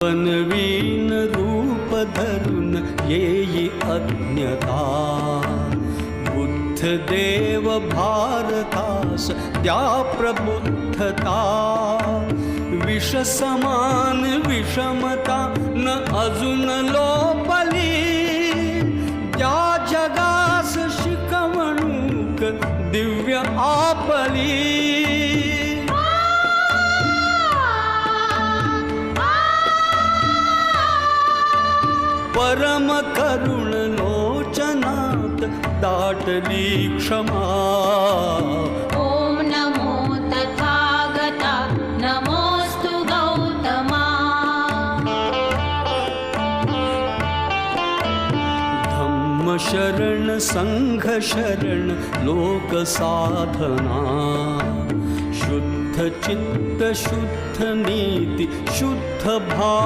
बनवीन रूप धरून येई अज्ञता, बुद्ध देव भारतास द्या प्रबुद्धता। विष समान विषमता न अजून लोपली, त्या जगास शिकवणूक दिव्य आपली। परम करुण लोचनात दाटली क्षमा। ओम नमो तथागता नमोस्तु गौतमा। धम्म शरण संघ शरण लोक साधना, शुद्ध चित्त शुद्ध नीति शुद्ध भाव।